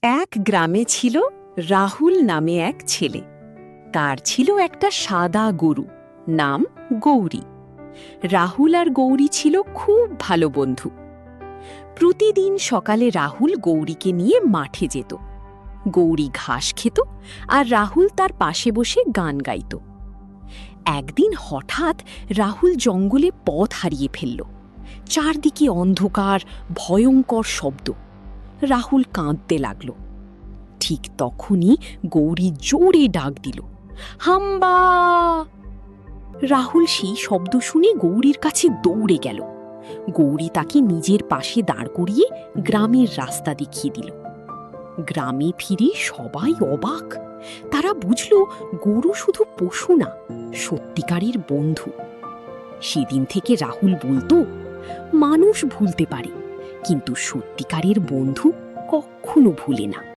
এক গ্রামে ছিল রাহুল নামে এক ছেলে। তার ছিল একটা সাদা গরু, নাম গৌরী। রাহুল আর গৌরী ছিল খুব ভালো বন্ধু। প্রতিদিন সকালে রাহুল গৌরীকে নিয়ে মাঠে যেত। গৌরী ঘাস খেত আর রাহুল তার পাশে বসে গান গাইত। একদিন হঠাৎ রাহুল জঙ্গলে পথ হারিয়ে ফেলল। চারদিকে অন্ধকার, ভয়ঙ্কর শব্দ। রাহুল কাঁদতে লাগল। ঠিক তখনই গৌরী জোরে ডাক দিল, হাম্বা! রাহুল সেই শব্দ শুনে গৌরীর কাছে দৌড়ে গেল। গৌরী তাকে নিজের পাশে দাঁড় করিয়ে গ্রামের রাস্তা দেখিয়ে দিল। গ্রামে ফিরে সবাই অবাক। তারা বুঝল গরু শুধু পশু না, সত্যিকারের বন্ধু। সেদিন থেকে রাহুল বলতো, মানুষ ভুলতে পারে, কিন্তু সত্যিকারের বন্ধু কখনো ভুলে না।